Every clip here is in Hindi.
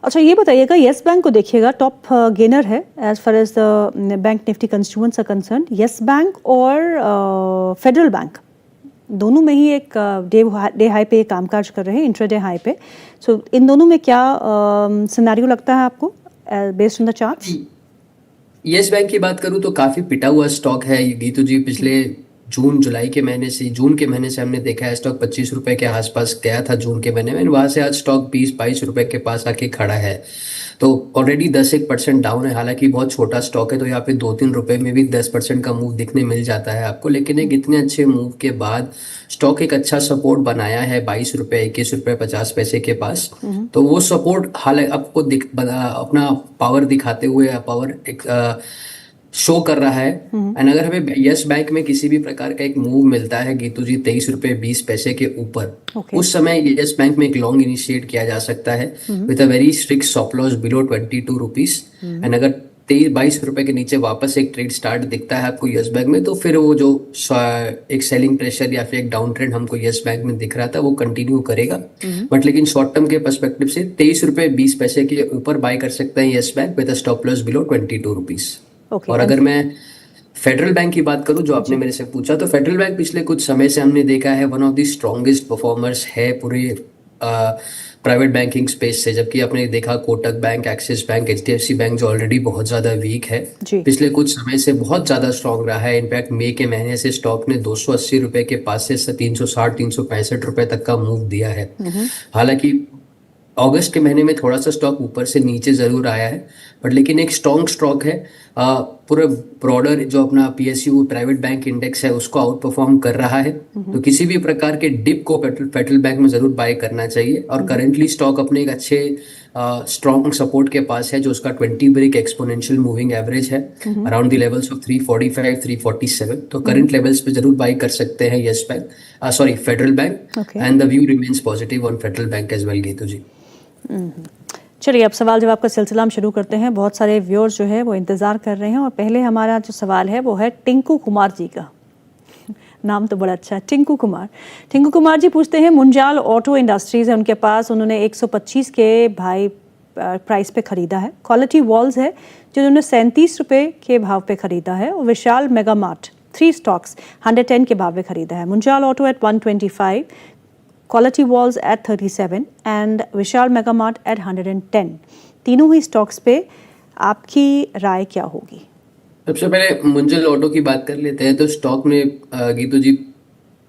अच्छा ये बताइएगा, येस बैंक को देखिएगा, टॉप गेनर है as far as the bank Nifty constituents are concern. Yes Bank और फेडरल बैंक दोनों में ही एक डे हाई पे कामकाज कर रहे हैं, इंट्राडे हाई पे। सो इन दोनों में क्या सिनेरियो लगता है आपको based on the charts? Yes bank की बात करूं तो काफी पिटा हुआ स्टॉक है ये गीतू जी। पिछले जून के महीने से हमने देखा है स्टॉक 25 रुपए के आसपास गया था जून के महीने में, वहां से आज स्टॉक 20-22 रुपए के पास आके खड़ा है। तो ऑलरेडी 10-1% डाउन है। हालांकि बहुत छोटा स्टॉक है तो यहाँ पे 2-3 रुपए में भी 10% का मूव दिखने मिल जाता है आपको, लेकिन एक इतने अच्छे मूव के बाद स्टॉक एक अच्छा सपोर्ट बनाया है 22 रुपए, 21 रुपए 50 पैसे के पास। तो वो सपोर्ट हालांकि आपको अपना पावर दिखाते हुए पावर एक शो कर रहा है। एंड अगर हमें यस बैंक में किसी भी प्रकार का एक मूव मिलता है गीतू जी 23 रुपए 20 पैसे के ऊपर, Okay. उस समय यस बैंक में एक लॉन्ग इनिशिएट किया जा सकता है with a very strict stop loss below 22 rupees. And अगर 23-22 रुपए के नीचे वापस एक ट्रेड स्टार्ट दिखता है आपको यस बैंक में, तो फिर वो जो एक सेलिंग प्रेशर या फिर एक डाउन ट्रेंड हमको यस बैंक में दिख रहा था वो कंटिन्यू करेगा। बट लेकिन शॉर्ट टर्म के पर्सपेक्टिव से 23 रुपए 20 पैसे के ऊपर बाय कर सकते हैं Yes bank with a stop loss below 22 rupees. Okay, और अगर मैं फेडरल बैंक की बात करूं जो आपने मेरे से पूछा, तो फेडरल बैंक पिछले कुछ समय से हमने देखा है one of the strongest performers है पूरे प्राइवेट बैंकिंग स्पेस से। जबकि आपने देखा Kotak bank, axis bank, HDFC bank जो ऑलरेडी बहुत ज्यादा वीक है, जी। पिछले कुछ समय से बहुत ज्यादा स्ट्रांग रहा है। इनफैक्ट मई के महीने से स्टॉक ने 280 रुपए के पास से 360-365 रुपए तक का मूव दिया है। हालांकि अगस्त के महीने में थोड़ा सा स्टॉक ऊपर से नीचे जरूर आया है, बट लेकिन एक स्ट्रॉन्ग स्टॉक है। पूरे ब्रॉडर जो अपना पीएसयू प्राइवेट बैंक इंडेक्स है उसको आउट परफॉर्म कर रहा है। तो किसी भी प्रकार के डिप को फेडरल बैंक में जरूर बाय करना चाहिए। और करेंटली स्टॉक अपने एक अच्छे स्ट्रॉन्ग सपोर्ट के पास है जो उसका 20 ब्रेक एक्सपोनेंशियल मूविंग एवरेज है अराउंड द लेवल्स ऑफ 345-347। तो करंट लेवल्स पे जरूर बाय कर सकते हैं Yes Bank, Federal Bank. And the view remains positive on Federal Bank as well Geetu ji. चलिए अब सवाल जवाब का सिलसिला हम शुरू करते हैं। बहुत सारे व्यूअर्स जो है वो इंतज़ार कर रहे हैं और पहले हमारा जो सवाल है वो है टिंकू कुमार जी का। नाम तो बड़ा अच्छा है, टिंकू कुमार। टिंकू कुमार जी पूछते हैं, मुंजाल ऑटो इंडस्ट्रीज़ है उनके पास, उन्होंने 125 के भाई प्राइस पे ख़रीदा है। क्वालिटी वॉल्स है जो उन्होंने 37 रुपये के भाव पे ख़रीदा है। और विशाल मेगा मार्ट 3 स्टॉक्स 110 के भाव में ख़रीदा है। Munjal Auto at 125, Kwality Wall's at 37 and Vishal Mega Mart at 110। तीनों ही स्टॉक्स पे आपकी राय क्या होगी? सबसे पहले मुंजल ऑटो की बात कर लेते हैं। तो स्टॉक में गीतू जी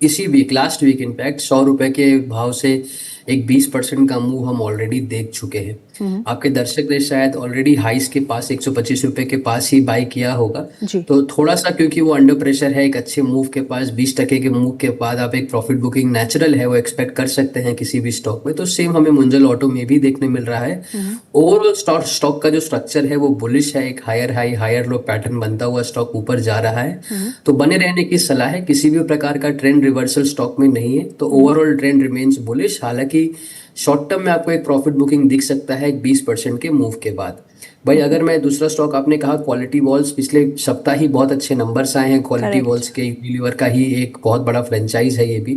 इसी वीक, लास्ट वीक इनफैक्ट 100 रुपए के भाव से एक 20% का मूव हम ऑलरेडी देख चुके हैं। आपके दर्शक ने शायद ऑलरेडी हाइस के पास 125 रुपए के पास ही बाय किया होगा। जी। तो थोड़ा सा क्योंकि वो अंडर प्रेशर है एक अच्छे मूव के पास, 20% के मूव के बाद आप एक प्रॉफिट बुकिंग नेचुरल है वो एक्सपेक्ट कर सकते हैं किसी भी स्टॉक में। तो सेम हमें मुंजल ऑटो में भी देखने मिल रहा है। ओवरऑल स्टॉक का जो स्ट्रक्चर है वो बुलिश है, एक higher high higher low pattern बनता हुआ स्टॉक ऊपर जा रहा है। तो बने रहने की सलाह है, किसी भी प्रकार का ट्रेंड रिवर्सल स्टॉक में नहीं है। तो ओवरऑल ट्रेंड रिमेन्स बुलिश। हालांकि शॉर्ट टर्म में आपको एक प्रॉफिट बुकिंग दिख सकता है एक 20% के मूव के बाद। भाई अगर मैं दूसरा स्टॉक, आपने कहा क्वालिटी वॉल्स, पिछले सप्ताह ही बहुत अच्छे नंबर्स आए हैं क्वालिटी Correct. वॉल्स के। यूनिलीवर का ही एक बहुत बड़ा फ्रेंचाइज है ये भी।